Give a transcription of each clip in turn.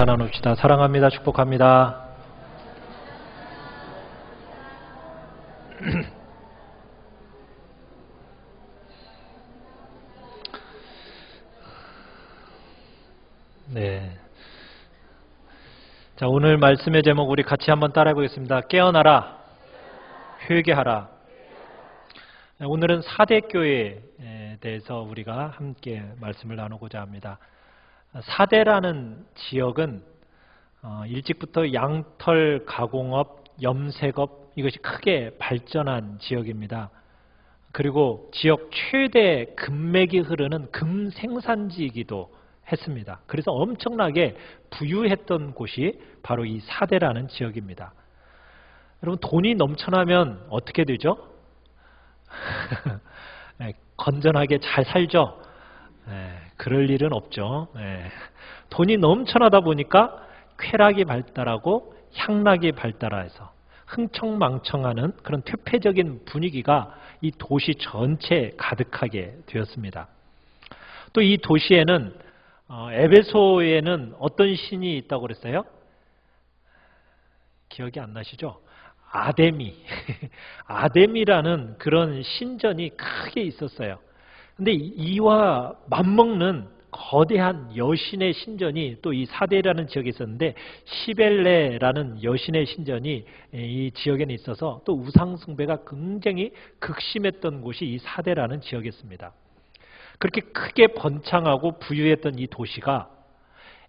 나눕시다. 사랑합니다. 축복합니다. 네. 자, 오늘 말씀의 제목 우리 같이 한번 따라해 보겠습니다. 깨어나라, 회개하라. 오늘은 사대교회에 대해서 우리가 함께 말씀을 나누고자 합니다. 사대라는 지역은 일찍부터 양털 가공업, 염색업 이것이 크게 발전한 지역입니다. 그리고 지역 최대 금맥이 흐르는 금 생산지이기도 했습니다. 그래서 엄청나게 부유했던 곳이 바로 이 사대라는 지역입니다. 여러분, 돈이 넘쳐나면 어떻게 되죠? 네, 건전하게 잘 살죠? 네, 그럴 일은 없죠. 네, 돈이 넘쳐나다 보니까 쾌락이 발달하고 향락이 발달해서 흥청망청하는 그런 퇴폐적인 분위기가 이 도시 전체에 가득하게 되었습니다. 또 이 도시에는 에베소에는 어떤 신이 있다고 그랬어요? 기억이 안 나시죠? 아데미. 아데미라는 그런 신전이 크게 있었어요. 근데 이와 맞먹는 거대한 여신의 신전이 또 이 사대라는 지역에 있었는데, 시벨레라는 여신의 신전이 이 지역에는 있어서 또 우상 숭배가 굉장히 극심했던 곳이 이 사대라는 지역이었습니다. 그렇게 크게 번창하고 부유했던 이 도시가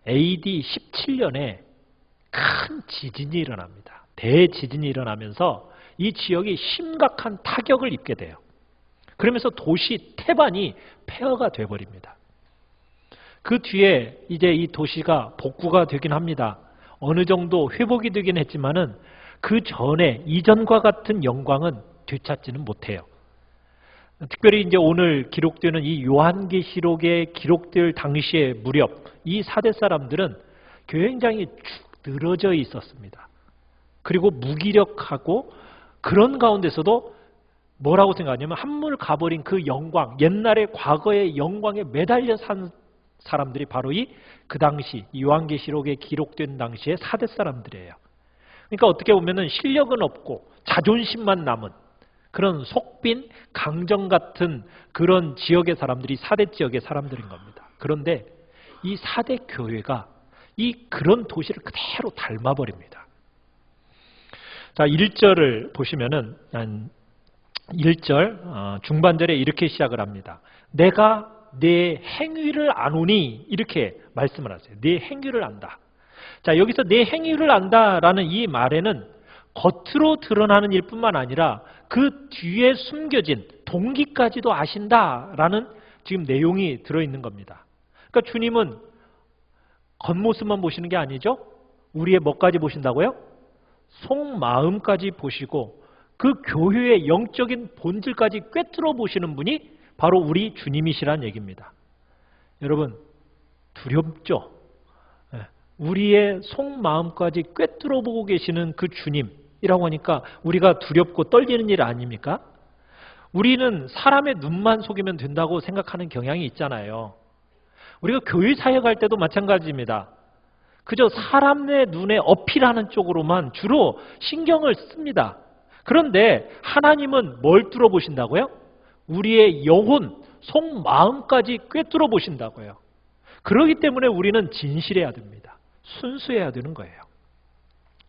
AD 17년에 큰 지진이 일어납니다. 대지진이 일어나면서 이 지역이 심각한 타격을 입게 돼요. 그러면서 도시 태반이 폐허가 돼버립니다. 그 뒤에 이제 이 도시가 복구가 되긴 합니다. 어느 정도 회복이 되긴 했지만은 그 전에 이전과 같은 영광은 되찾지는 못해요. 특별히 이제 오늘 기록되는 이 요한계시록에 기록될 당시에 무렵 이 사대 사람들은 굉장히 축 늘어져 있었습니다. 그리고 무기력하고 그런 가운데서도 뭐라고 생각하냐면 한물 가버린 그 영광, 옛날의 과거의 영광에 매달려 산 사람들이 바로 그 당시 요한계시록에 기록된 당시의 사대 사람들이에요. 그러니까 어떻게 보면은 실력은 없고 자존심만 남은 그런 속빈 강정 같은 그런 지역의 사람들이 사대 지역의 사람들인 겁니다. 그런데 이 사대 교회가 그런 도시를 그대로 닮아버립니다. 자, 1절을 보시면은 1절 중반절에 이렇게 시작을 합니다. 내가 내 행위를 아노니, 이렇게 말씀을 하세요. 내 행위를 안다. 자, 여기서 내 행위를 안다라는 이 말에는 겉으로 드러나는 일뿐만 아니라 그 뒤에 숨겨진 동기까지도 아신다라는 지금 내용이 들어있는 겁니다. 그러니까 주님은 겉모습만 보시는 게 아니죠. 우리의 뭐까지 보신다고요? 속마음까지 보시고 그 교회의 영적인 본질까지 꿰뚫어 보시는 분이 바로 우리 주님이시란 얘기입니다. 여러분, 두렵죠? 우리의 속마음까지 꿰뚫어 보고 계시는 그 주님이라고 하니까 우리가 두렵고 떨리는 일 아닙니까? 우리는 사람의 눈만 속이면 된다고 생각하는 경향이 있잖아요. 우리가 교회 사역할 때도 마찬가지입니다. 그저 사람의 눈에 어필하는 쪽으로만 주로 신경을 씁니다. 그런데 하나님은 뭘 뚫어보신다고요? 우리의 영혼, 속마음까지 꿰뚫어 보신다고요. 그렇기 때문에 우리는 진실해야 됩니다. 순수해야 되는 거예요.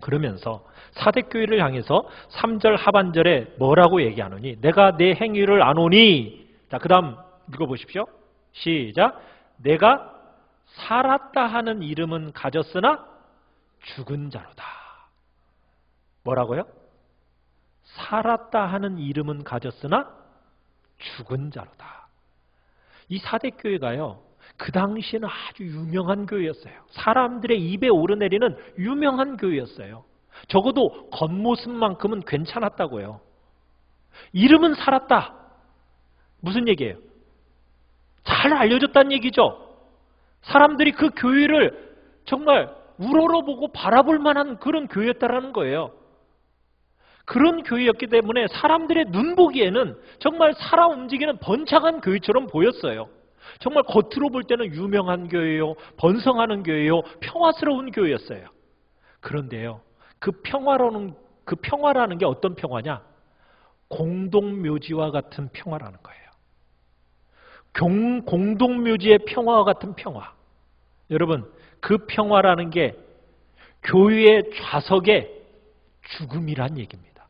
그러면서 사대교회를 향해서 3절 하반절에 뭐라고 얘기하노니? 내가 내 행위를 아노니. 자, 그 다음 읽어보십시오. 시작. 내가 살았다 하는 이름은 가졌으나 죽은 자로다. 뭐라고요? 살았다 하는 이름은 가졌으나 죽은 자로다. 이 사대교회가요, 그 당시에는 아주 유명한 교회였어요. 사람들의 입에 오르내리는 유명한 교회였어요. 적어도 겉모습만큼은 괜찮았다고요. 이름은 살았다. 무슨 얘기예요? 잘 알려졌다는 얘기죠. 사람들이 그 교회를 정말 우러러보고 바라볼 만한 그런 교회였다라는 거예요. 그런 교회였기 때문에 사람들의 눈 보기에는 정말 살아 움직이는 번창한 교회처럼 보였어요. 정말 겉으로 볼 때는 유명한 교회요, 번성하는 교회요, 평화스러운 교회였어요. 그런데요, 그 평화라는 게 어떤 평화냐? 공동묘지와 같은 평화라는 거예요. 공동묘지의 평화와 같은 평화. 여러분, 그 평화라는 게 교회의 좌석의 죽음이란 얘기입니다.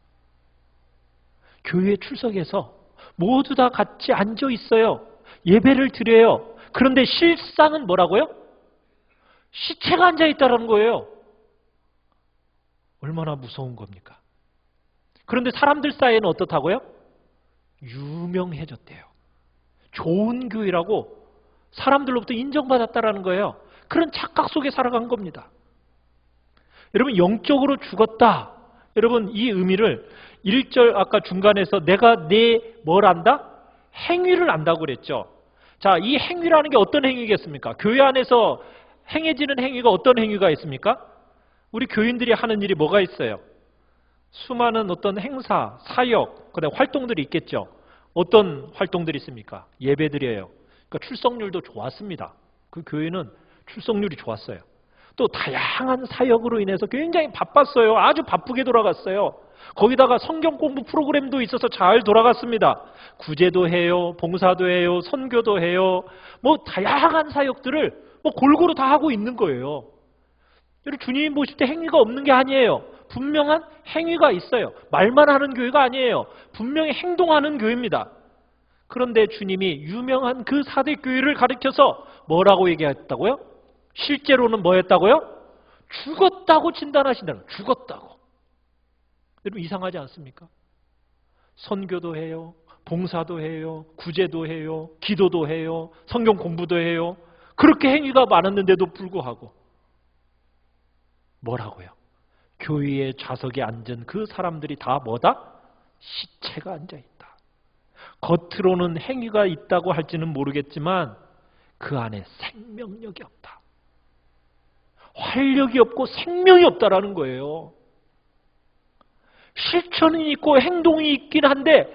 교회에 출석해서 모두 다 같이 앉아 있어요. 예배를 드려요. 그런데 실상은 뭐라고요? 시체가 앉아 있다는 거예요. 얼마나 무서운 겁니까? 그런데 사람들 사이에는 어떻다고요? 유명해졌대요. 좋은 교회라고 사람들로부터 인정받았다라는 거예요. 그런 착각 속에 살아간 겁니다. 여러분, 영적으로 죽었다. 여러분, 이 의미를 1절 아까 중간에서 내가 뭘 안다? 행위를 안다고 그랬죠. 자, 이 행위라는 게 어떤 행위겠습니까? 교회 안에서 행해지는 행위가 어떤 행위가 있습니까? 우리 교인들이 하는 일이 뭐가 있어요? 수많은 어떤 행사, 사역, 그다음 활동들이 있겠죠. 어떤 활동들이 있습니까? 예배드려요. 그러니까 출석률도 좋았습니다. 그 교회는 출석률이 좋았어요. 또 다양한 사역으로 인해서 굉장히 바빴어요. 아주 바쁘게 돌아갔어요. 거기다가 성경 공부 프로그램도 있어서 잘 돌아갔습니다. 구제도 해요, 봉사도 해요, 선교도 해요. 뭐 다양한 사역들을 골고루 다 하고 있는 거예요. 여러분, 주님 보실 때 행위가 없는 게 아니에요. 분명한 행위가 있어요. 말만 하는 교회가 아니에요. 분명히 행동하는 교회입니다. 그런데 주님이 유명한 그 4대 교회를 가리켜서 뭐라고 얘기했다고요? 실제로는 뭐였다고요? 죽었다고 진단하신다는 거예요. 죽었다고. 여러분, 이상하지 않습니까? 선교도 해요, 봉사도 해요, 구제도 해요, 기도도 해요, 성경 공부도 해요. 그렇게 행위가 많았는데도 불구하고 뭐라고요? 교회의 좌석에 앉은 그 사람들이 다 뭐다? 시체가 앉아있다. 겉으로는 행위가 있다고 할지는 모르겠지만 그 안에 생명력이 없다. 활력이 없고 생명이 없다라는 거예요. 실천이 있고 행동이 있긴 한데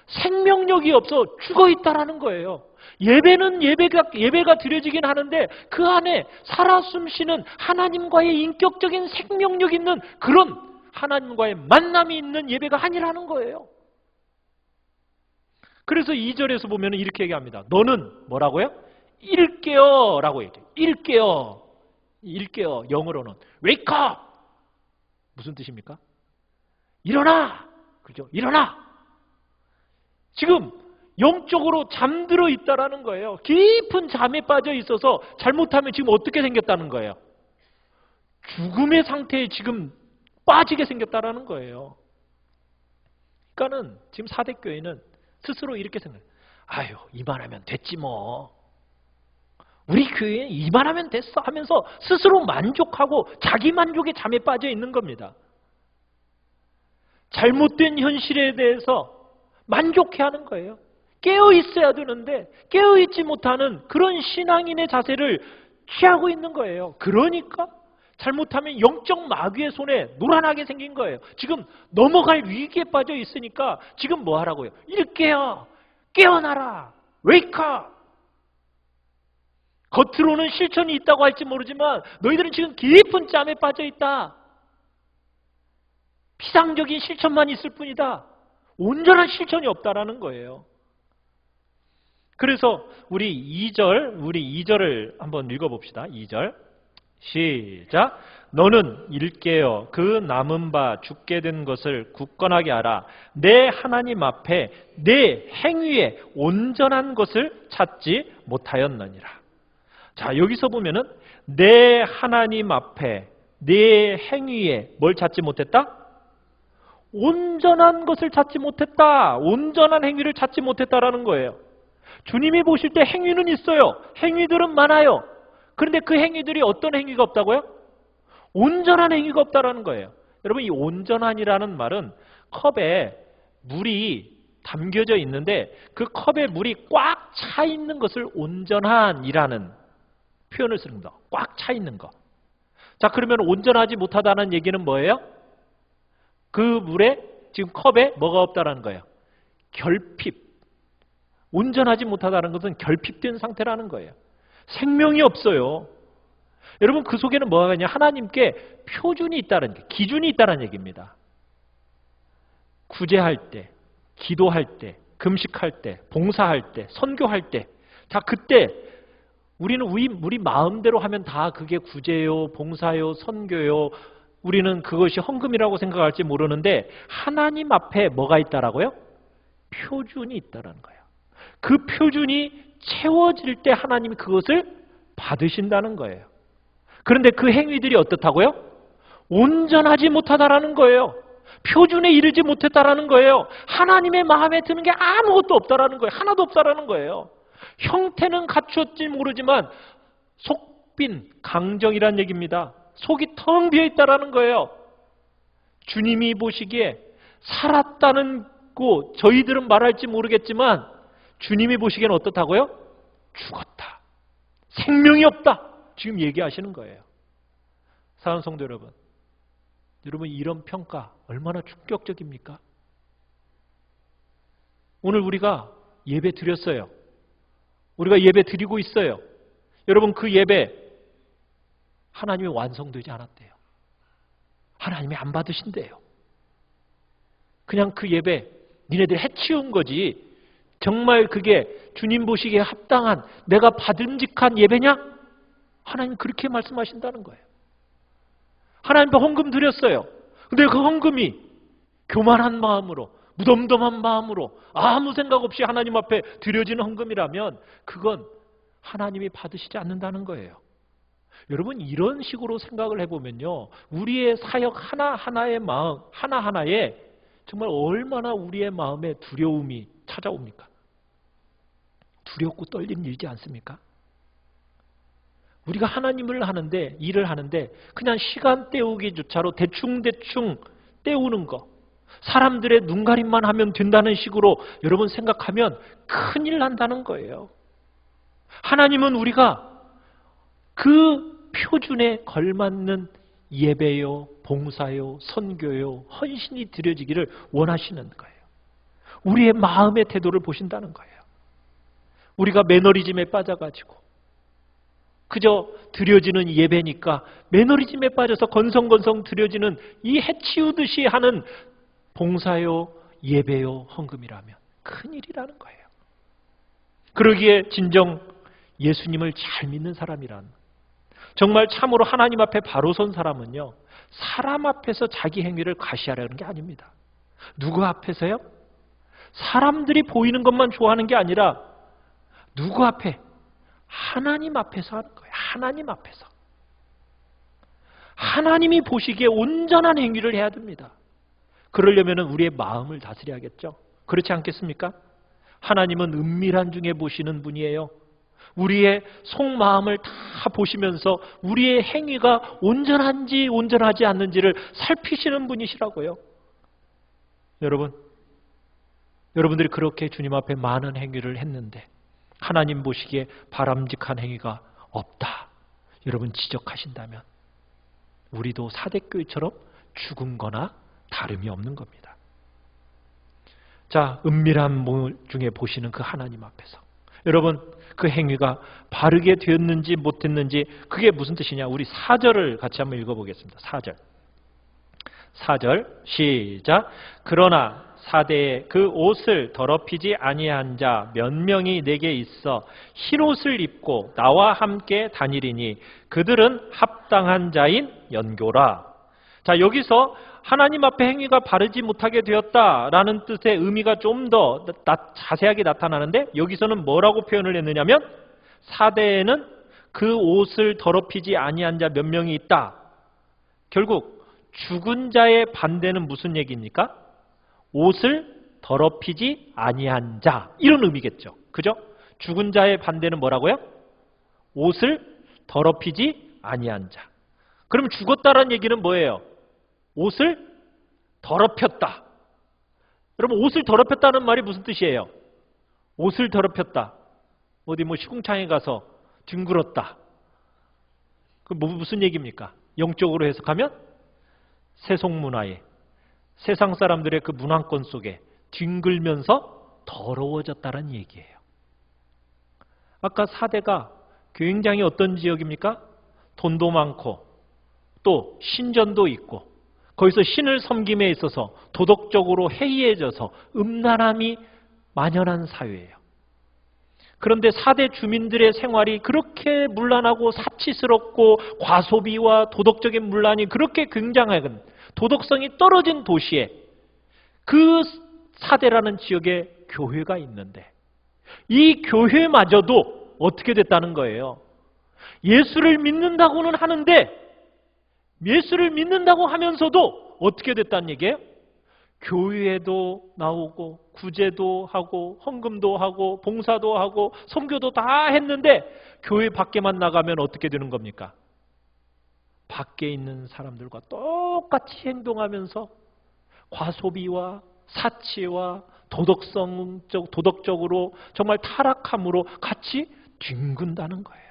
생명력이 없어 죽어있다라는 거예요. 예배는 예배가 드려지긴 하는데 그 안에 살아 숨쉬는 하나님과의 인격적인 생명력 있는 그런 하나님과의 만남이 있는 예배가 아니라는 거예요. 그래서 2절에서 보면 이렇게 얘기합니다. 너는 뭐라고요? 일깨어 라고 얘기해요. 일깨어. 영어로는 wake up. 무슨 뜻입니까? 일어나. 그죠? 일어나. 지금 영적으로 잠들어 있다라는 거예요. 깊은 잠에 빠져 있어서 잘못하면 지금 어떻게 생겼다는 거예요? 죽음의 상태에 지금 빠지게 생겼다라는 거예요. 그러니까는 지금 4대 교회는 스스로 이렇게 생각해요. 아유, 이만하면 됐지 뭐. 우리 교회는 이만하면 됐어 하면서 스스로 만족하고 자기 만족의 잠에 빠져 있는 겁니다. 잘못된 현실에 대해서 만족해하는 거예요. 깨어 있어야 되는데 깨어 있지 못하는 그런 신앙인의 자세를 취하고 있는 거예요. 그러니까 잘못하면 영적 마귀의 손에 노란하게 생긴 거예요. 지금 넘어갈 위기에 빠져 있으니까 지금 뭐 하라고요? 일깨어, 깨어나라, wake up. 겉으로는 실천이 있다고 할지 모르지만 너희들은 지금 깊은 잠에 빠져 있다. 피상적인 실천만 있을 뿐이다. 온전한 실천이 없다라는 거예요. 그래서 우리 2절을 한번 읽어봅시다. 2절 시작. 너는 일깨어 그 남은 바 죽게 된 것을 굳건하게 알아. 내 하나님 앞에 내 행위에 온전한 것을 찾지 못하였느니라. 자, 여기서 보면은 내 하나님 앞에 내 행위에 뭘 찾지 못했다? 온전한 것을 찾지 못했다. 온전한 행위를 찾지 못했다라는 거예요. 주님이 보실 때 행위는 있어요. 행위들은 많아요. 그런데 그 행위들이 어떤 행위가 없다고요? 온전한 행위가 없다라는 거예요. 여러분, 이 온전한이라는 말은 컵에 물이 담겨져 있는데 그 컵에 물이 꽉 차 있는 것을 온전한이라는 표현을 씁니다. 꽉 차 있는 거. 자, 그러면 온전하지 못하다는 얘기는 뭐예요? 그 물에 지금 컵에 뭐가 없다라는 거예요? 결핍, 온전하지 못하다는 것은 결핍된 상태라는 거예요. 생명이 없어요. 여러분 그 속에는 뭐가 있냐? 하나님께 표준이 있다는 게, 기준이 있다는 얘기입니다. 구제할 때, 기도할 때, 금식할 때, 봉사할 때, 선교할 때, 다 그때 우리는 우리 마음대로 하면 다 그게 구제요, 봉사요, 선교요. 우리는 그것이 헌금이라고 생각할지 모르는데 하나님 앞에 뭐가 있다라고요? 표준이 있다라는 거예요. 그 표준이 채워질 때 하나님이 그것을 받으신다는 거예요. 그런데 그 행위들이 어떻다고요? 온전하지 못하다라는 거예요. 표준에 이르지 못했다라는 거예요. 하나님의 마음에 드는 게 아무것도 없다라는 거예요. 하나도 없다라는 거예요. 형태는 갖추었지 모르지만 속빈, 강정이란 얘기입니다. 속이 텅 비어 있다라는 거예요. 주님이 보시기에 살았다는 거 저희들은 말할지 모르겠지만 주님이 보시기에는 어떻다고요? 죽었다. 생명이 없다. 지금 얘기하시는 거예요. 사랑하는 성도 여러분, 여러분 이런 평가 얼마나 충격적입니까? 오늘 우리가 예배 드렸어요. 우리가 예배 드리고 있어요. 여러분 그 예배 하나님이 완성되지 않았대요. 하나님이 안 받으신대요. 그냥 그 예배 니네들 해치운 거지 정말 그게 주님 보시기에 합당한 내가 받음직한 예배냐? 하나님 그렇게 말씀하신다는 거예요. 하나님 앞에 헌금 드렸어요. 근데 그 헌금이 교만한 마음으로 무덤덤한 마음으로 아무 생각 없이 하나님 앞에 드려지는 헌금이라면 그건 하나님이 받으시지 않는다는 거예요. 여러분 이런 식으로 생각을 해보면요. 우리의 사역 하나하나의 마음 하나하나에 정말 얼마나 우리의 마음에 두려움이 찾아옵니까? 두렵고 떨리는 일이지 않습니까? 우리가 하나님을 하는데 일을 하는데 그냥 시간 때우기조차로 대충대충 때우는 거 사람들의 눈가림만 하면 된다는 식으로 여러분 생각하면 큰일 난다는 거예요. 하나님은 우리가 그 표준에 걸맞는 예배요, 봉사요, 선교요, 헌신이 드려지기를 원하시는 거예요. 우리의 마음의 태도를 보신다는 거예요. 우리가 매너리즘에 빠져가지고 그저 드려지는 예배니까 매너리즘에 빠져서 건성건성 드려지는 이 해치우듯이 하는 봉사요, 예배요, 헌금이라면 큰일이라는 거예요. 그러기에 진정 예수님을 잘 믿는 사람이란 정말 참으로 하나님 앞에 바로 선 사람은요. 사람 앞에서 자기 행위를 과시하려는 게 아닙니다. 누구 앞에서요? 사람들이 보이는 것만 좋아하는 게 아니라 누구 앞에? 하나님 앞에서 하는 거예요. 하나님 앞에서. 하나님이 보시기에 온전한 행위를 해야 됩니다. 그러려면 우리의 마음을 다스려야겠죠. 그렇지 않겠습니까? 하나님은 은밀한 중에 보시는 분이에요. 우리의 속마음을 다 보시면서 우리의 행위가 온전한지 온전하지 않는지를 살피시는 분이시라고요. 여러분들이 그렇게 주님 앞에 많은 행위를 했는데 하나님 보시기에 바람직한 행위가 없다. 여러분 지적하신다면 우리도 사대교회처럼 죽은 거나 다름이 없는 겁니다. 자, 은밀한 물 중에 보시는 그 하나님 앞에서 여러분 그 행위가 바르게 되었는지 못했는지 그게 무슨 뜻이냐? 우리 4절을 같이 한번 읽어보겠습니다. 4절 시작. 그러나 사대에 그 옷을 더럽히지 아니한 자 몇 명이 내게 있어 흰옷을 입고 나와 함께 다니리니 그들은 합당한 자인 연교라. 자, 여기서 하나님 앞에 행위가 바르지 못하게 되었다라는 뜻의 의미가 좀 더 자세하게 나타나는데 여기서는 뭐라고 표현을 했느냐면 사대에는 그 옷을 더럽히지 아니한 자 몇 명이 있다. 결국 죽은 자의 반대는 무슨 얘기입니까? 옷을 더럽히지 아니한 자 이런 의미겠죠. 그죠? 죽은 자의 반대는 뭐라고요? 옷을 더럽히지 아니한 자. 그럼 죽었다라는 얘기는 뭐예요? 옷을 더럽혔다. 여러분 옷을 더럽혔다는 말이 무슨 뜻이에요? 옷을 더럽혔다. 어디 시궁창에 가서 뒹굴었다. 그 무슨 얘기입니까? 영적으로 해석하면 세속문화에 세상 사람들의 그 문화권 속에 뒹굴면서 더러워졌다는 얘기예요. 아까 4대가 굉장히 어떤 지역입니까? 돈도 많고 또 신전도 있고 거기서 신을 섬김에 있어서 도덕적으로 해이해져서 음란함이 만연한 사회예요. 그런데 4대 주민들의 생활이 그렇게 문란하고 사치스럽고 과소비와 도덕적인 문란이 그렇게 굉장한 도덕성이 떨어진 도시에 그 4대라는 지역에 교회가 있는데 이 교회마저도 어떻게 됐다는 거예요? 예수를 믿는다고는 하는데 예수를 믿는다고 하면서도 어떻게 됐다는 얘기예요? 교회도 나오고 구제도 하고 헌금도 하고 봉사도 하고 선교도 다 했는데 교회 밖에만 나가면 어떻게 되는 겁니까? 밖에 있는 사람들과 똑같이 행동하면서 과소비와 사치와 도덕적으로 정말 타락함으로 같이 뒹군다는 거예요.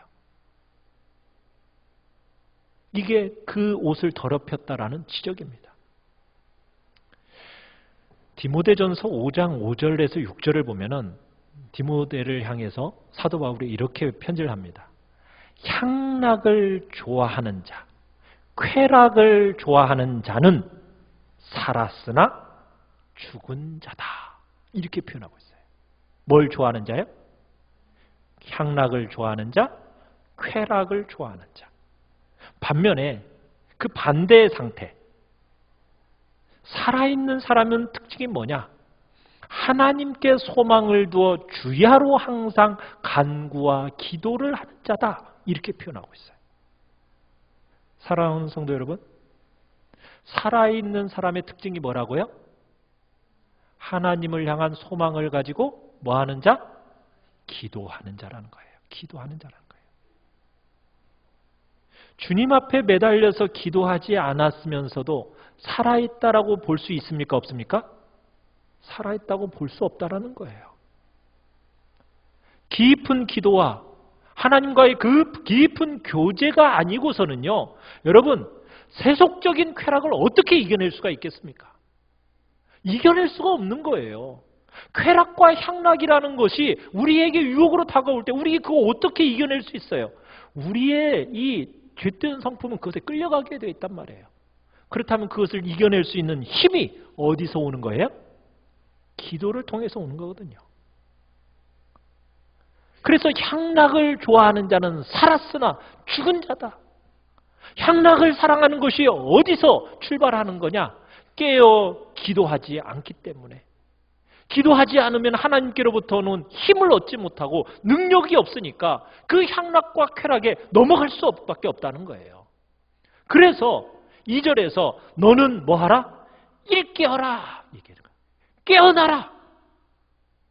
이게 그 옷을 더럽혔다라는 지적입니다. 디모데전서 5장 5절에서 6절을 보면은 디모데를 향해서 사도 바울이 이렇게 편지를 합니다. 향락을 좋아하는 자, 쾌락을 좋아하는 자는 살았으나 죽은 자다. 이렇게 표현하고 있어요. 뭘 좋아하는 자요? 향락을 좋아하는 자, 쾌락을 좋아하는 자. 반면에 그 반대의 상태, 살아있는 사람은 특징이 뭐냐? 하나님께 소망을 두어 주야로 항상 간구와 기도를 하는 자다. 이렇게 표현하고 있어요. 사랑하는 성도 여러분, 살아있는 사람의 특징이 뭐라고요? 하나님을 향한 소망을 가지고 뭐 하는 자? 기도하는 자라는 거예요. 기도하는 자라는 거예요. 주님 앞에 매달려서 기도하지 않았으면서도 살아있다라고 볼 수 있습니까? 없습니까? 살아있다고 볼 수 없다라는 거예요. 깊은 기도와 하나님과의 그 깊은 교제가 아니고서는요, 여러분, 세속적인 쾌락을 어떻게 이겨낼 수가 있겠습니까? 이겨낼 수가 없는 거예요. 쾌락과 향락이라는 것이 우리에게 유혹으로 다가올 때 우리 그거 어떻게 이겨낼 수 있어요? 우리의 이 죄된 성품은 그것에 끌려가게 되어 있단 말이에요. 그렇다면 그것을 이겨낼 수 있는 힘이 어디서 오는 거예요? 기도를 통해서 오는 거거든요. 그래서 향락을 좋아하는 자는 살았으나 죽은 자다. 향락을 사랑하는 것이 어디서 출발하는 거냐? 깨어 기도하지 않기 때문에. 기도하지 않으면 하나님께로부터는 힘을 얻지 못하고 능력이 없으니까 그 향락과 쾌락에 넘어갈 수밖에 없다는 거예요. 그래서 2절에서 너는 뭐하라? 일깨어라. 깨어나라.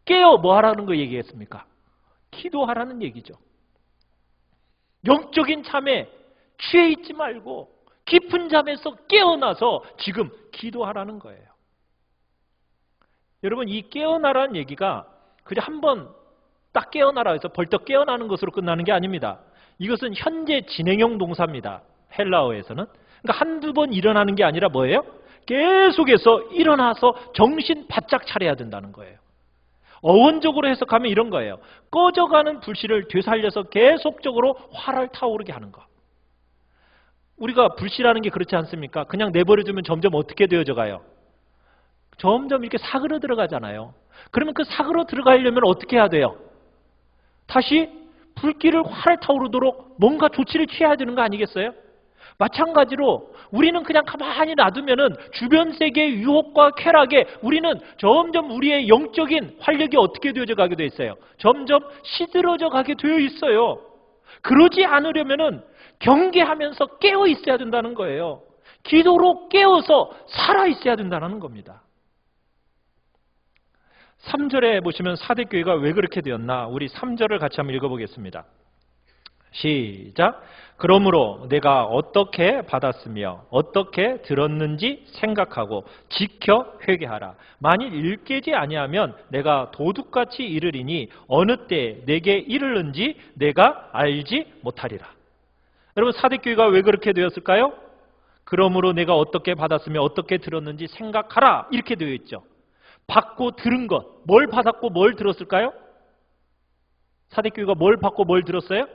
깨어 뭐하라는 거 얘기했습니까? 기도하라는 얘기죠. 영적인 잠에 취해 있지 말고 깊은 잠에서 깨어나서 지금 기도하라는 거예요. 여러분, 이 깨어나라는 얘기가 그냥 한번 딱 깨어나라 해서 벌떡 깨어나는 것으로 끝나는 게 아닙니다. 이것은 현재 진행형 동사입니다. 헬라어에서는. 그러니까 한두 번 일어나는 게 아니라 뭐예요? 계속해서 일어나서 정신 바짝 차려야 된다는 거예요. 어원적으로 해석하면 이런 거예요. 꺼져가는 불씨를 되살려서 계속적으로 활을 타오르게 하는 거. 우리가 불씨라는 게 그렇지 않습니까? 그냥 내버려두면 점점 어떻게 되어져 가요? 점점 이렇게 사그러 들어가잖아요. 그러면 그 사그러 들어가려면 어떻게 해야 돼요? 다시 불길을 활을 타오르도록 뭔가 조치를 취해야 되는 거 아니겠어요? 마찬가지로 우리는 그냥 가만히 놔두면은 주변 세계의 유혹과 쾌락에 우리는 점점 우리의 영적인 활력이 어떻게 되어져 가게 돼 있어요? 점점 시들어져 가게 되어 있어요. 그러지 않으려면은 경계하면서 깨어 있어야 된다는 거예요. 기도로 깨어서 살아 있어야 된다는 겁니다. 3절에 보시면 사대교회가 왜 그렇게 되었나? 우리 3절을 같이 한번 읽어보겠습니다. 시작. 그러므로 내가 어떻게 받았으며 어떻게 들었는지 생각하고 지켜 회개하라. 만일 일깨지 아니하면 내가 도둑같이 이르리니 어느 때 내게 이르는지 내가 알지 못하리라. 여러분, 사대교회가 왜 그렇게 되었을까요? 그러므로 내가 어떻게 받았으며 어떻게 들었는지 생각하라. 이렇게 되어 있죠. 받고 들은 것, 뭘 받았고 뭘 들었을까요? 사대교회가 뭘 받고 뭘 들었어요?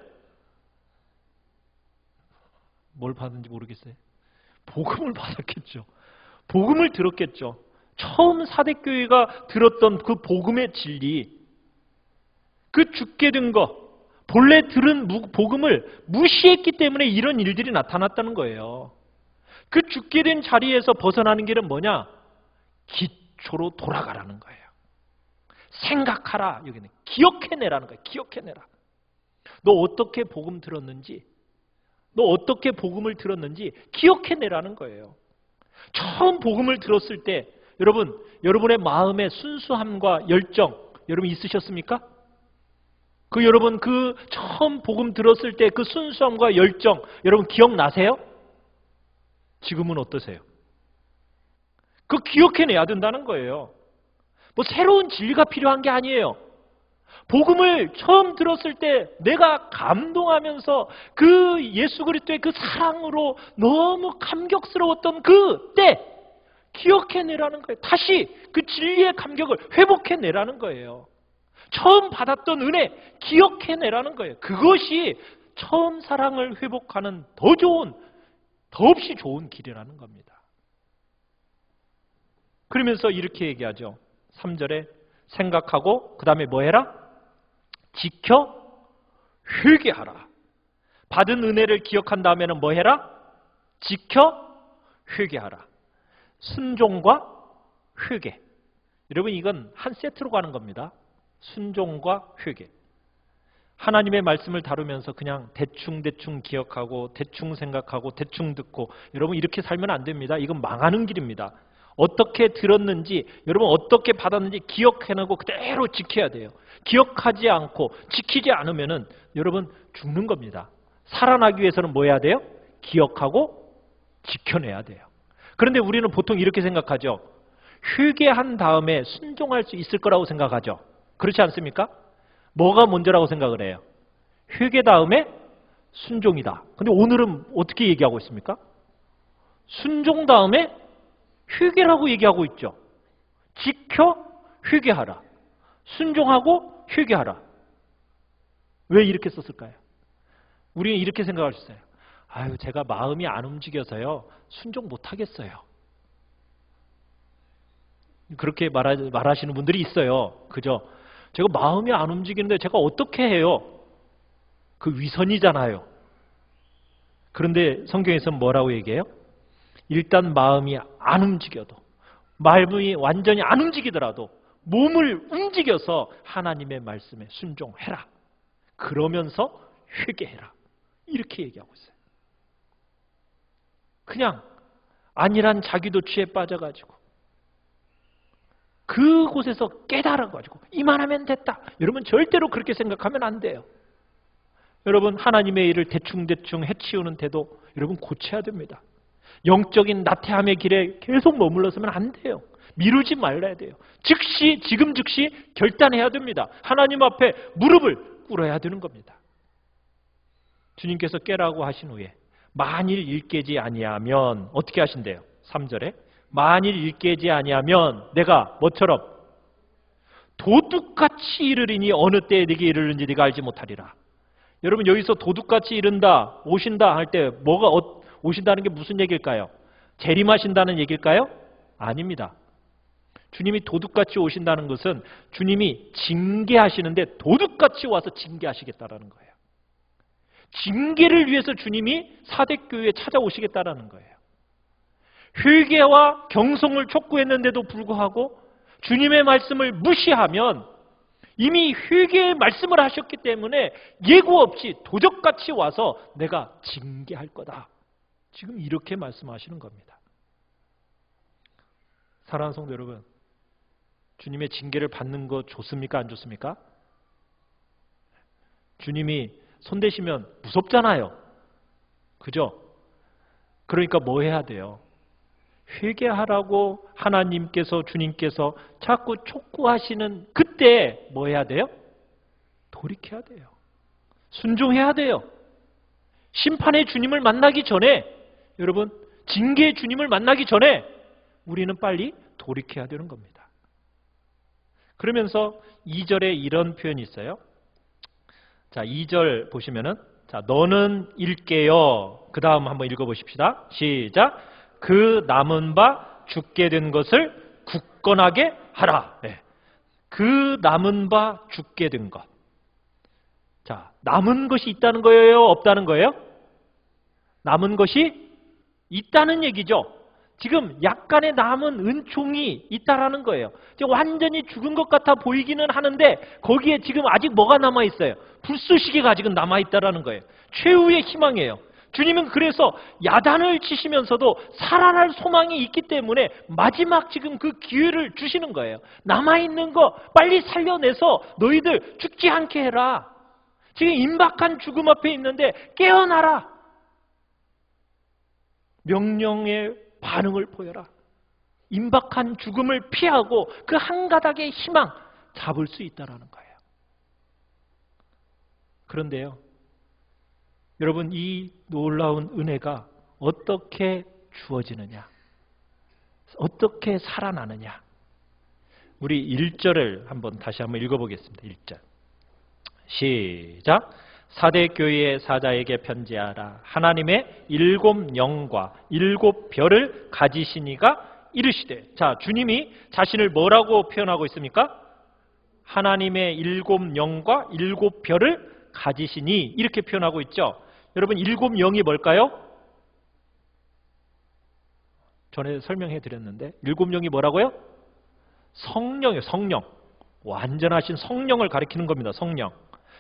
뭘 받은지 모르겠어요. 복음을 받았겠죠. 복음을 들었겠죠. 처음 사대교회가 들었던 그 복음의 진리, 그 죽게 된 거, 본래 들은 복음을 무시했기 때문에 이런 일들이 나타났다는 거예요. 그 죽게 된 자리에서 벗어나는 길은 뭐냐? 기초로 돌아가라는 거예요. 생각하라. 여기는 기억해내라는 거예요. 기억해내라. 너 어떻게 복음 들었는지, 너 어떻게 복음을 들었는지 기억해내라는 거예요. 처음 복음을 들었을 때 여러분의 마음의 순수함과 열정 여러분 있으셨습니까? 여러분 그 처음 복음 들었을 때 그 순수함과 열정 여러분 기억나세요? 지금은 어떠세요? 그거 기억해내야 된다는 거예요. 뭐 새로운 진리가 필요한 게 아니에요. 복음을 처음 들었을 때 내가 감동하면서 그 예수 그리스도의 그 사랑으로 너무 감격스러웠던 그 때 기억해내라는 거예요. 다시 그 진리의 감격을 회복해내라는 거예요. 처음 받았던 은혜 기억해내라는 거예요. 그것이 처음 사랑을 회복하는 더없이 좋은 길이라는 겁니다. 그러면서 이렇게 얘기하죠. 3절에 생각하고 그 다음에 뭐 해라? 지켜 회개하라. 받은 은혜를 기억한 다음에는 뭐 해라? 지켜 회개하라. 순종과 회개. 여러분 이건 한 세트로 가는 겁니다. 순종과 회개. 하나님의 말씀을 다루면서 그냥 대충 기억하고 대충 생각하고 대충 듣고 여러분 이렇게 살면 안 됩니다. 이건 망하는 길입니다. 어떻게 들었는지 여러분 어떻게 받았는지 기억해내고 그대로 지켜야 돼요. 기억하지 않고 지키지 않으면은 여러분 죽는 겁니다. 살아나기 위해서는 뭐 해야 돼요? 기억하고 지켜내야 돼요. 그런데 우리는 보통 이렇게 생각하죠. 회개한 다음에 순종할 수 있을 거라고 생각하죠. 그렇지 않습니까? 뭐가 먼저라고 생각을 해요? 회개 다음에 순종이다. 근데 오늘은 어떻게 얘기하고 있습니까? 순종 다음에 회개라고 얘기하고 있죠. 지켜 회개하라. 순종하고 회개하라. 왜 이렇게 썼을까요? 우리는 이렇게 생각할 수 있어요. 아유, 제가 마음이 안 움직여서요. 순종 못 하겠어요. 그렇게 말하시는 분들이 있어요. 그죠? 제가 마음이 안 움직이는데 제가 어떻게 해요? 그 위선이잖아요. 그런데 성경에서는 뭐라고 얘기해요? 일단 마음이 안 움직여도, 마음이 완전히 안 움직이더라도 몸을 움직여서 하나님의 말씀에 순종해라. 그러면서 회개해라. 이렇게 얘기하고 있어요. 그냥 안일한 자기도취에 빠져가지고 그곳에서 깨달아가지고 이만하면 됐다. 여러분 절대로 그렇게 생각하면 안 돼요. 여러분 하나님의 일을 대충 해치우는 태도 여러분 고쳐야 됩니다. 영적인 나태함의 길에 계속 머물러서면 안 돼요. 미루지 말아야 돼요. 지금 즉시 결단해야 됩니다. 하나님 앞에 무릎을 꿇어야 되는 겁니다. 주님께서 깨라고 하신 후에 만일 일깨지 아니하면 어떻게 하신대요? 3절에 만일 일깨지 아니하면 내가 뭐처럼 도둑같이 이르리니 어느 때에 네게 이르는지 네가 알지 못하리라. 여러분 여기서 도둑같이 이른다, 오신다 할 때 뭐가 오신다는 게 무슨 얘기일까요? 재림하신다는 얘기일까요? 아닙니다. 주님이 도둑같이 오신다는 것은 주님이 징계하시는데 도둑같이 와서 징계하시겠다라는 거예요. 징계를 위해서 주님이 사대교회에 찾아오시겠다라는 거예요. 회개와 경성을 촉구했는데도 불구하고 주님의 말씀을 무시하면 이미 회개의 말씀을 하셨기 때문에 예고 없이 도적같이 와서 내가 징계할 거다. 지금 이렇게 말씀하시는 겁니다. 사랑하는 성도 여러분, 주님의 징계를 받는 거 좋습니까? 안 좋습니까? 주님이 손대시면 무섭잖아요. 그죠? 그러니까 뭐 해야 돼요? 회개하라고 하나님께서 주님께서 자꾸 촉구하시는 그때 뭐 해야 돼요? 돌이켜야 돼요. 순종해야 돼요. 심판의 주님을 만나기 전에 여러분 징계의 주님을 만나기 전에 우리는 빨리 돌이켜야 되는 겁니다. 그러면서 2절에 이런 표현이 있어요. 자, 2절 보시면은, 자, 너는 일깨어. 그 다음 한번 읽어보십시다. 시작. 그 남은 바 죽게 된 것을 굳건하게 하라. 네. 그 남은 바 죽게 된 것. 자, 남은 것이 있다는 거예요? 없다는 거예요? 남은 것이 있다는 얘기죠. 지금 약간의 남은 은총이 있다라는 거예요. 지금 완전히 죽은 것 같아 보이기는 하는데 거기에 지금 아직 뭐가 남아있어요? 불쏘시개가 아직은 남아있다라는 거예요. 최후의 희망이에요. 주님은 그래서 야단을 치시면서도 살아날 소망이 있기 때문에 마지막 지금 그 기회를 주시는 거예요. 남아있는 거 빨리 살려내서 너희들 죽지 않게 해라. 지금 임박한 죽음 앞에 있는데 깨어나라. 명령의 반응을 보여라. 임박한 죽음을 피하고 그 한 가닥의 희망 잡을 수 있다는 거예요. 그런데요, 여러분, 이 놀라운 은혜가 어떻게 주어지느냐? 어떻게 살아나느냐? 우리 1절을 다시 한번 읽어보겠습니다. 1절. 시작. 사대교회의 사자에게 편지하라. 하나님의 7 영과 7 별을 가지신 이가 이르시되. 자, 주님이 자신을 뭐라고 표현하고 있습니까? 하나님의 7 영과 7 별을 가지시니, 이렇게 표현하고 있죠. 여러분, 7 영이 뭘까요? 전에 설명해 드렸는데 7 영이 뭐라고요? 성령이에요. 성령. 완전하신 성령을 가리키는 겁니다. 성령.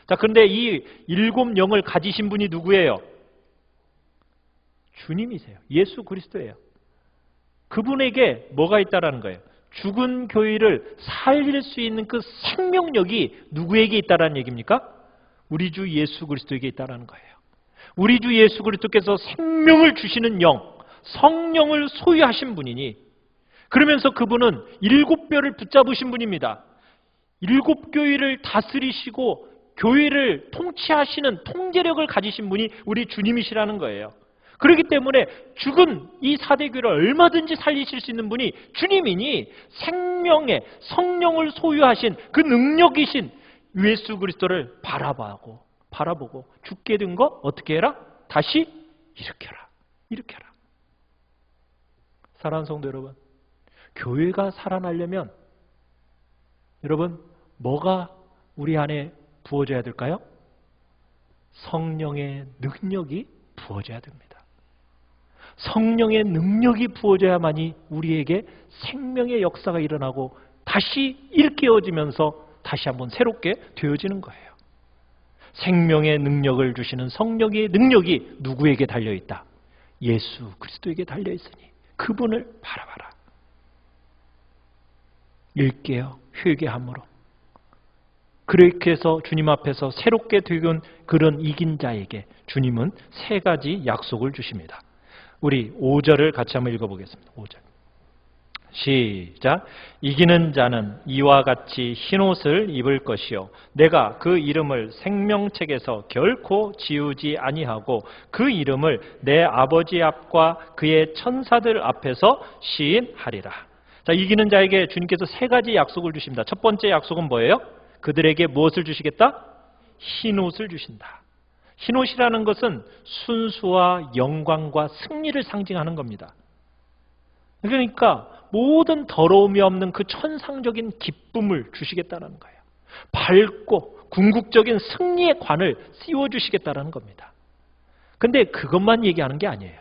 자, 그런데 이 7 영을 가지신 분이 누구예요? 주님이세요. 예수 그리스도예요. 그분에게 뭐가 있다라는 거예요? 죽은 교회를 살릴 수 있는 그 생명력이 누구에게 있다라는 얘기입니까? 우리 주 예수 그리스도에게 있다라는 거예요. 우리 주 예수 그리스도께서 생명을 주시는 영, 성령을 소유하신 분이니, 그러면서 그분은 7 별을 붙잡으신 분입니다. 7 교회를 다스리시고 교회를 통치하시는 통제력을 가지신 분이 우리 주님이시라는 거예요. 그렇기 때문에 죽은 이 사대교회를 얼마든지 살리실 수 있는 분이 주님이니, 생명의 성령을 소유하신 그 능력이신 예수 그리스도를 바라보고 죽게 된 거 어떻게 해라? 다시 일으켜라. 일으켜라. 사랑하는 성도 여러분, 교회가 살아나려면 여러분 뭐가 우리 안에 부어져야 될까요? 성령의 능력이 부어져야 됩니다. 성령의 능력이 부어져야만이 우리에게 생명의 역사가 일어나고 다시 일깨워지면서 다시 한번 새롭게 되어지는 거예요. 생명의 능력을 주시는 성령의 능력이 누구에게 달려있다? 예수 그리스도에게 달려있으니 그분을 바라봐라. 일깨어 회개함으로, 그렇게 해서 주님 앞에서 새롭게 되온 그런 이긴 자에게 주님은 3가지 약속을 주십니다. 우리 5절을 같이 한번 읽어보겠습니다. 5절. 시작. 이기는 자는 이와 같이 흰옷을 입을 것이요 내가 그 이름을 생명책에서 결코 지우지 아니하고 그 이름을 내 아버지 앞과 그의 천사들 앞에서 시인하리라. 자, 이기는 자에게 주님께서 3가지 약속을 주십니다. 첫 번째 약속은 뭐예요? 그들에게 무엇을 주시겠다? 흰옷을 주신다. 흰옷이라는 것은 순수와 영광과 승리를 상징하는 겁니다. 그러니까 모든 더러움이 없는 그 천상적인 기쁨을 주시겠다는 거예요. 밝고 궁극적인 승리의 관을 씌워주시겠다는 겁니다. 근데 그것만 얘기하는 게 아니에요.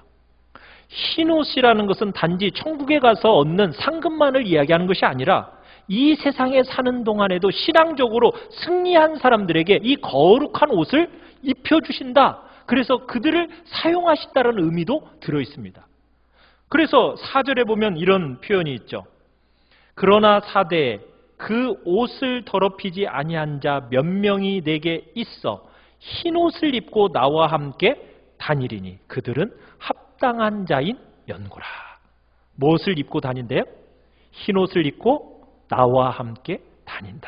흰옷이라는 것은 단지 천국에 가서 얻는 상급만을 이야기하는 것이 아니라 이 세상에 사는 동안에도 신앙적으로 승리한 사람들에게 이 거룩한 옷을 입혀주신다. 그래서 그들을 사용하신다는 의미도 들어있습니다. 그래서 4절에 보면 이런 표현이 있죠. 그러나 사대에 그 옷을 더럽히지 아니한 자 몇 명이 내게 있어 흰옷을 입고 나와 함께 다니리니 그들은 합당한 자인 연고라. 무엇을 입고 다닌대요? 흰옷을 입고 나와 함께 다닌다.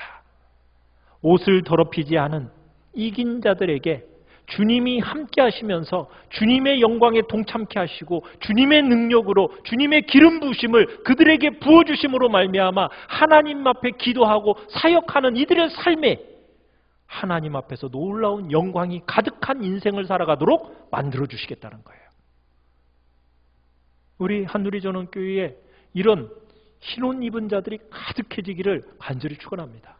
옷을 더럽히지 않은 이긴 자들에게 주님이 함께 하시면서 주님의 영광에 동참케 하시고 주님의 능력으로 주님의 기름 부으심을 그들에게 부어주심으로 말미암아 하나님 앞에 기도하고 사역하는 이들의 삶에 하나님 앞에서 놀라운 영광이 가득한 인생을 살아가도록 만들어 주시겠다는 거예요. 우리 한누리전원교회에 이런 흰옷 입은 자들이 가득해지기를 간절히 축원합니다.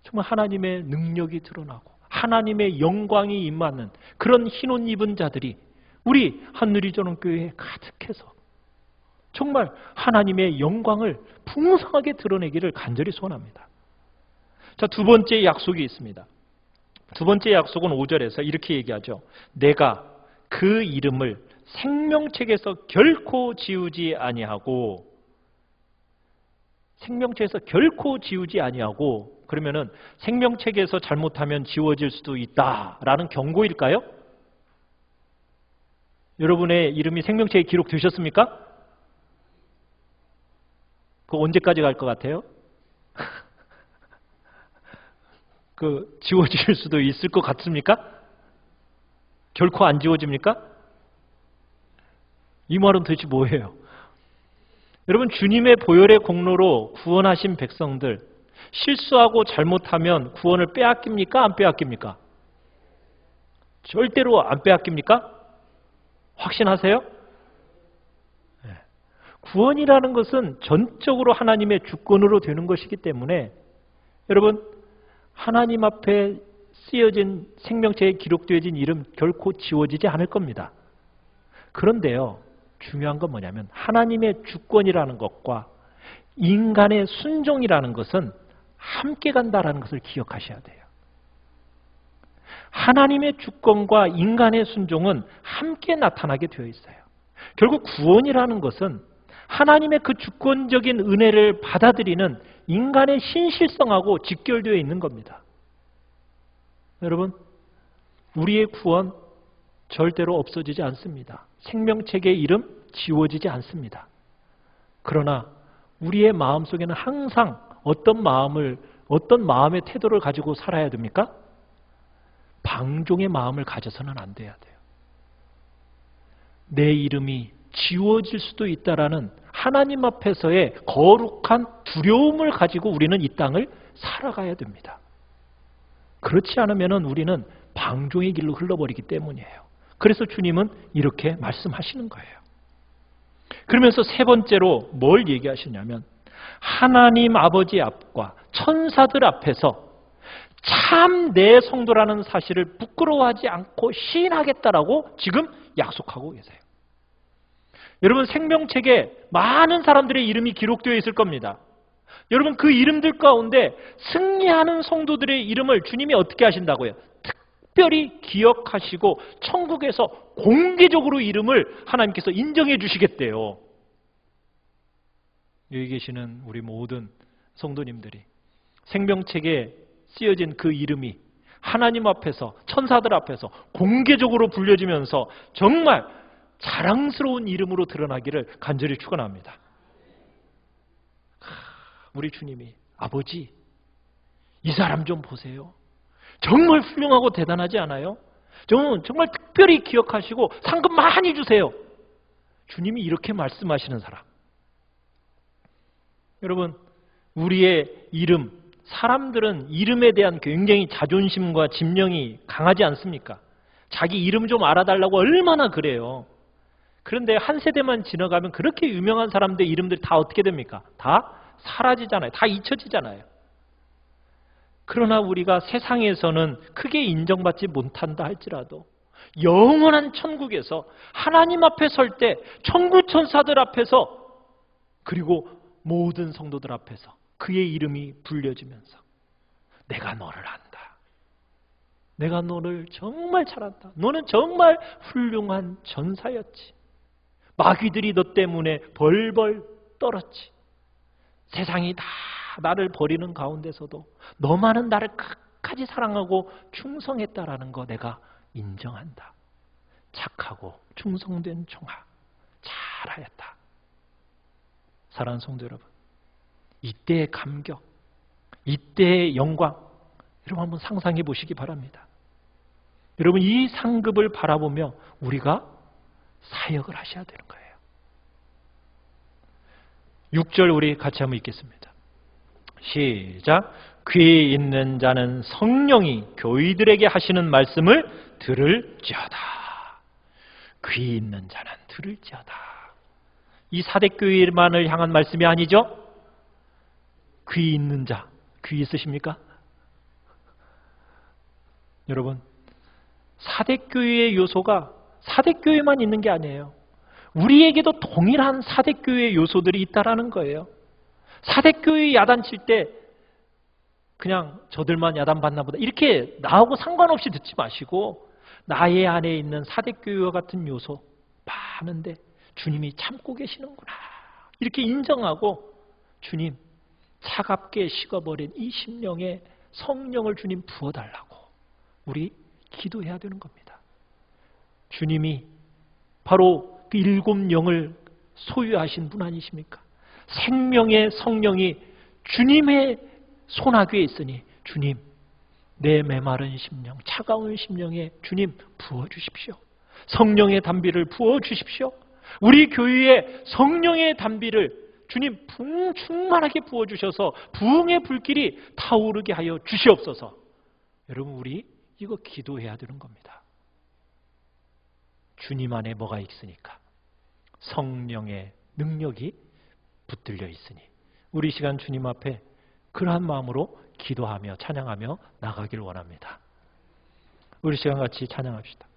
정말 하나님의 능력이 드러나고 하나님의 영광이 임하는 그런 흰옷 입은 자들이 우리 한누리전원교회에 가득해서 정말 하나님의 영광을 풍성하게 드러내기를 간절히 소원합니다. 자, 두 번째 약속이 있습니다. 두 번째 약속은 5절에서 이렇게 얘기하죠. 내가 그 이름을 생명책에서 결코 지우지 아니하고, 생명책에서 결코 지우지 아니하고, 그러면은 생명책에서 잘못하면 지워질 수도 있다라는 경고일까요? 여러분의 이름이 생명책에 기록되셨습니까? 그거 언제까지 갈 것 같아요? 그 지워질 수도 있을 것 같습니까? 결코 안 지워집니까? 이 말은 도대체 뭐예요? 여러분, 주님의 보혈의 공로로 구원하신 백성들, 실수하고 잘못하면 구원을 빼앗깁니까? 안 빼앗깁니까? 절대로 안 빼앗깁니까? 확신하세요? 네. 구원이라는 것은 전적으로 하나님의 주권으로 되는 것이기 때문에 여러분, 하나님 앞에 쓰여진 생명체에 기록되어진 이름 결코 지워지지 않을 겁니다. 그런데요, 중요한 건 뭐냐면 하나님의 주권이라는 것과 인간의 순종이라는 것은 함께 간다라는 것을 기억하셔야 돼요. 하나님의 주권과 인간의 순종은 함께 나타나게 되어 있어요. 결국 구원이라는 것은 하나님의 그 주권적인 은혜를 받아들이는 인간의 신실성하고 직결되어 있는 겁니다. 여러분, 우리의 구원 절대로 없어지지 않습니다. 생명책의 이름 지워지지 않습니다. 그러나 우리의 마음속에는 항상 어떤 마음의 태도를 가지고 살아야 됩니까? 방종의 마음을 가져서는 안 돼야 돼요. 내 이름이 지워질 수도 있다라는 하나님 앞에서의 거룩한 두려움을 가지고 우리는 이 땅을 살아가야 됩니다. 그렇지 않으면 우리는 방종의 길로 흘러버리기 때문이에요. 그래서 주님은 이렇게 말씀하시는 거예요. 그러면서 세 번째로 뭘 얘기하시냐면 하나님 아버지 앞과 천사들 앞에서 참 내 성도라는 사실을 부끄러워하지 않고 시인하겠다라고 지금 약속하고 계세요. 여러분, 생명책에 많은 사람들의 이름이 기록되어 있을 겁니다. 여러분, 그 이름들 가운데 승리하는 성도들의 이름을 주님이 어떻게 하신다고요? 특별히 기억하시고 천국에서 공개적으로 이름을 하나님께서 인정해 주시겠대요. 여기 계시는 우리 모든 성도님들이 생명책에 쓰여진 그 이름이 하나님 앞에서 천사들 앞에서 공개적으로 불려지면서 정말 자랑스러운 이름으로 드러나기를 간절히 축원합니다. 우리 주님이 아버지, 이 사람 좀 보세요. 정말 훌륭하고 대단하지 않아요? 정말 특별히 기억하시고 상금 많이 주세요. 주님이 이렇게 말씀하시는 사람. 여러분, 우리의 이름, 사람들은 이름에 대한 굉장히 자존심과 짐령이 강하지 않습니까? 자기 이름 좀 알아달라고 얼마나 그래요. 그런데 한 세대만 지나가면 그렇게 유명한 사람들 이름들이 다 어떻게 됩니까? 다 사라지잖아요. 다 잊혀지잖아요. 그러나 우리가 세상에서는 크게 인정받지 못한다 할지라도 영원한 천국에서 하나님 앞에 설 때 천국 천사들 앞에서 그리고 모든 성도들 앞에서 그의 이름이 불려지면서 내가 너를 안다. 내가 너를 정말 잘 안다. 너는 정말 훌륭한 전사였지. 마귀들이 너 때문에 벌벌 떨었지. 세상이 다 나를 버리는 가운데서도 너만은 나를 끝까지 사랑하고 충성했다라는 거 내가 인정한다. 착하고 충성된 종아, 잘하였다. 사랑하는 성도 여러분, 이때의 감격, 이때의 영광, 여러분 한번 상상해 보시기 바랍니다. 여러분, 이 상급을 바라보며 우리가 사역을 하셔야 되는 거예요. 6절 우리 같이 한번 읽겠습니다. 시작. 귀 있는 자는 성령이 교회들에게 하시는 말씀을 들을지어다. 귀 있는 자는 들을지어다. 이 사대교회만을 향한 말씀이 아니죠? 귀 있는 자, 귀 있으십니까? 여러분, 사대교회의 요소가 사대교회만 있는 게 아니에요. 우리에게도 동일한 사대교회의 요소들이 있다라는 거예요. 사대교회 야단칠 때 그냥 저들만 야단받나 보다 이렇게 나하고 상관없이 듣지 마시고 나의 안에 있는 사대교회와 같은 요소 많은데 주님이 참고 계시는구나 이렇게 인정하고 주님 차갑게 식어버린 이 심령에 성령을 주님 부어달라고 우리 기도해야 되는 겁니다. 주님이 바로 그 7영을 소유하신 분 아니십니까? 생명의 성령이 주님의 손아귀에 있으니 주님 내 메마른 심령, 차가운 심령에 주님 부어주십시오. 성령의 단비를 부어주십시오. 우리 교회에 성령의 단비를 주님 충만하게 부어주셔서 부흥의 불길이 타오르게 하여 주시옵소서. 여러분 우리 이거 기도해야 되는 겁니다. 주님 안에 뭐가 있으니까? 성령의 능력이 붙들려 있으니 우리 시간 주님 앞에 그러한 마음으로 기도하며 찬양하며 나가길 원합니다. 우리 시간 같이 찬양합시다.